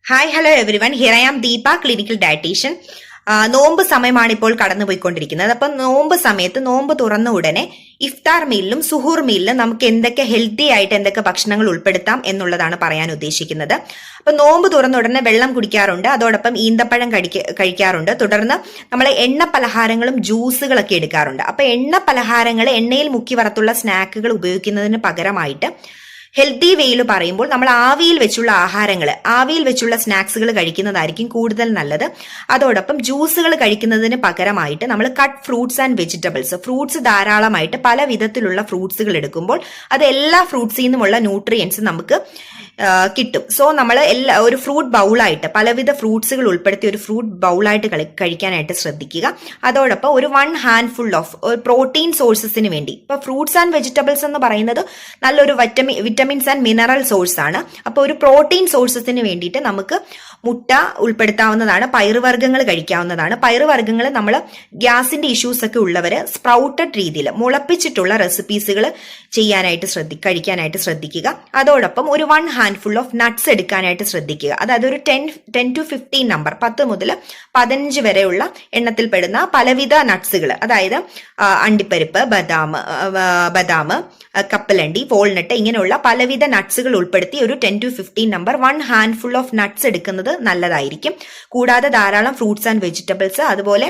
Hi hello everyone, here I am Deepa, clinical dietician. നോമ്പ് സമയമാണ് ഇപ്പോൾ കടന്നുപോയിക്കൊണ്ടിരിക്കുന്നത്. അപ്പം നോമ്പ് സമയത്ത് നോമ്പ് തുറന്ന ഉടനെ ഇഫ്താർ മീലിലും സുഹൂർ മീലിലും നമുക്ക് എന്തൊക്കെ ഹെൽത്തി ആയിട്ട് എന്തൊക്കെ ഭക്ഷണങ്ങൾ ഉൾപ്പെടുത്താം എന്നുള്ളതാണ് പറയാൻ ഉദ്ദേശിക്കുന്നത്. അപ്പൊ നോമ്പ് തുറന്ന ഉടനെ വെള്ളം കുടിക്കാറുണ്ട്, അതോടൊപ്പം ഈന്തപ്പഴം കഴിക്കാറുണ്ട്. തുടർന്ന് നമ്മൾ എണ്ണ പലഹാരങ്ങളും ജ്യൂസുകളൊക്കെ എടുക്കാറുണ്ട്. അപ്പൊ എണ്ണ പലഹാരങ്ങൾ, എണ്ണയിൽ മുക്കി വറുത്തുള്ള സ്നാക്കുകൾ ഉപയോഗിക്കുന്നതിന് പകരമായിട്ട് ഹെൽത്തി വേയിൽ പറയുമ്പോൾ നമ്മൾ ആവിയിൽ വെച്ചുള്ള ആഹാരങ്ങൾ, ആവിയിൽ വെച്ചുള്ള സ്നാക്സുകൾ കഴിക്കുന്നതായിരിക്കും കൂടുതൽ നല്ലത്. അതോടൊപ്പം ജ്യൂസുകൾ കഴിക്കുന്നതിന് പകരമായിട്ട് നമ്മൾ cut fruits and vegetables, fruits ധാരാളമായിട്ട് പല വിധത്തിലുള്ള ഫ്രൂട്ട്സുകൾ എടുക്കുമ്പോൾ അത് എല്ലാ ഫ്രൂട്ട്സിൽ നിന്നുമുള്ള ന്യൂട്രിയൻസ് നമുക്ക് കിട്ടും. സോ നമ്മൾ ഒരു ഫ്രൂട്ട് ബൗളായിട്ട് പലവിധ ഫ്രൂട്ട്സുകൾ ഉൾപ്പെടുത്തി ഒരു ഫ്രൂട്ട് ബൗളായിട്ട് കഴിക്കാനായിട്ട് ശ്രദ്ധിക്കുക. അതോടൊപ്പം ഒരു 1 handful ഓഫ് പ്രോട്ടീൻ സോഴ്സസിന് വേണ്ടി, ഇപ്പൊ ഫ്രൂട്ട്സ് ആൻഡ് വെജിറ്റബിൾസ് എന്ന് പറയുന്നത് നല്ലൊരു വിറ്റമിൻസ് ആൻഡ് മിനറൽ സോഴ്സ് ആണ്. അപ്പോൾ ഒരു പ്രോട്ടീൻ സോഴ്സസിന് വേണ്ടിയിട്ട് നമുക്ക് മുട്ട ഉൾപ്പെടുത്താവുന്നതാണ്, പയറുവർഗ്ഗങ്ങൾ കഴിക്കാവുന്നതാണ്. പയറുവർഗ്ഗങ്ങൾ നമ്മൾ ഗ്യാസിന്റെ ഇഷ്യൂസ് ഒക്കെ ഉള്ളവര് സ്പ്രൗട്ടഡ് രീതിയിൽ മുളപ്പിച്ചിട്ടുള്ള റെസിപ്പീസുകൾ കഴിക്കാനായിട്ട് ശ്രദ്ധിക്കുക. അതോടൊപ്പം ഒരു 1 handful ഓഫ് നട്ട്സ് എടുക്കാനായിട്ട് ശ്രദ്ധിക്കുക. അതായത് ഒരു 10 to 15 നമ്പർ, 10 മുതൽ 15 വരെയുള്ള എണ്ണത്തിൽ പെടുന്ന പലവിധ നട്ട്സുകൾ, അതായത് അണ്ടിപ്പരിപ്പ്, ബദാം, കപ്പലണ്ടി, വാൾനട്ട്, ഇങ്ങനെയുള്ള പലവിധ നട്ട്സുകൾ ഉൾപ്പെടുത്തി ഒരു 10 to 15 number 1 handful of nuts എടുക്കുന്നത് നല്ലതായിരിക്കും. കൂടാതെ ധാരാളം ഫ്രൂട്ട്സ് ആൻഡ് വെജിറ്റബിൾസ്. അതുപോലെ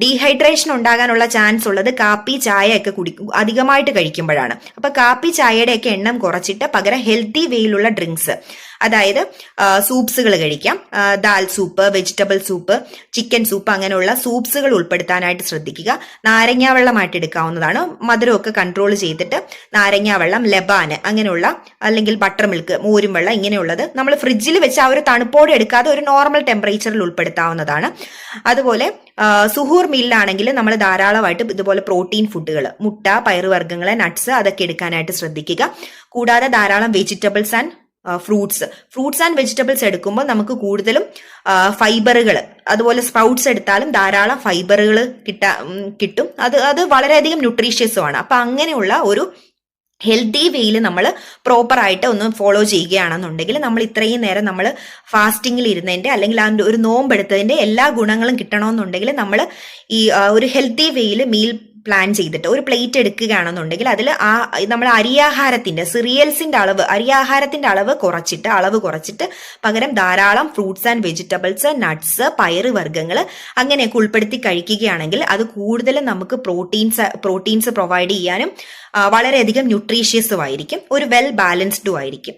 ഡീഹൈഡ്രേഷൻ ഉണ്ടാകാനുള്ള ചാൻസ് ഉള്ളത് കാപ്പി, ചായ ഒക്കെ അധികമായിട്ട് കഴിക്കുമ്പോഴാണ്. അപ്പൊ കാപ്പി, ചായയുടെ ഒക്കെ എണ്ണം കുറച്ചിട്ട് പകരം ഹെൽത്തി വേയിലുള്ള ഡ്രിങ്ക്സ്, അതായത് സൂപ്സുകൾ കഴിക്കാം. Dal soup, vegetable soup, chicken soup, അങ്ങനെയുള്ള സൂപ്സുകൾ ഉൾപ്പെടുത്താനായിട്ട് ശ്രദ്ധിക്കുക. നാരങ്ങാ വെള്ളമായിട്ട് എടുക്കാവുന്നതാണ്. മധുരമൊക്കെ കൺട്രോൾ ചെയ്തിട്ട് നാരങ്ങാ വെള്ളം, ലബാന്, അങ്ങനെയുള്ള, അല്ലെങ്കിൽ ബട്ടർ മിൽക്ക്, മോരും വെള്ളം, ഇങ്ങനെയുള്ളത് നമ്മൾ ഫ്രിഡ്ജിൽ വെച്ച് ആ ഒരു തണുപ്പോടെ എടുക്കാതെ ഒരു നോർമൽ ടെമ്പറേച്ചറിൽ ഉൾപ്പെടുത്താവുന്നതാണ്. അതുപോലെ സുഹൂർ മീലിലാണെങ്കിൽ നമ്മൾ ധാരാളമായിട്ട് ഇതുപോലെ പ്രോട്ടീൻ ഫുഡുകൾ, മുട്ട, പയറുവർഗ്ഗങ്ങൾ, നട്ട്സ്, അതൊക്കെ എടുക്കാനായിട്ട് ശ്രദ്ധിക്കുക. കൂടാതെ ധാരാളം vegetables and fruits and vegetables എടുക്കുമ്പോൾ നമുക്ക് കൂടുതലും ഫൈബറുകൾ, അതുപോലെ സ്പ്രൗട്ട്സ് എടുത്താലും ധാരാളം ഫൈബറുകൾ കിട്ടും. അത് വളരെയധികം ന്യൂട്രീഷ്യസുമാണ്. അപ്പൊ അങ്ങനെയുള്ള ഒരു ഹെൽത്തി വേയിൽ നമ്മൾ പ്രോപ്പറായിട്ട് ഒന്ന് ഫോളോ ചെയ്യുകയാണെന്നുണ്ടെങ്കിൽ നമ്മൾ ഇത്രയും നേരം നമ്മൾ ഫാസ്റ്റിങ്ങിൽ ഇരുന്നതിന്റെ, അല്ലെങ്കിൽ അതിന്റെ ഒരു നോമ്പെടുത്തതിന്റെ എല്ലാ ഗുണങ്ങളും കിട്ടണമെന്നുണ്ടെങ്കിൽ നമ്മൾ ഈ ഒരു ഹെൽത്തി വേയിൽ മീൽ പ്ലാൻ ചെയ്തിട്ട് ഒരു പ്ലേറ്റ് എടുക്കുകയാണെന്നുണ്ടെങ്കിൽ അതിൽ നമ്മൾ അരിയാഹാരത്തിന്റെ അളവ് കുറച്ചിട്ട് പകരം ധാരാളം ഫ്രൂട്ട്സ് ആൻഡ് വെജിറ്റബിൾസ്, നട്ട്സ്, പയറുവർഗ്ഗങ്ങൾ, അങ്ങനെയൊക്കെ ഉൾപ്പെടുത്തി കഴിക്കുകയാണെങ്കിൽ അത് കൂടുതലും നമുക്ക് പ്രോട്ടീൻസ് പ്രൊവൈഡ് ചെയ്യാനും വളരെയധികം ന്യൂട്രീഷ്യസും ആയിരിക്കും, ഒരു വെൽ ബാലൻസ്ഡും ആയിരിക്കും.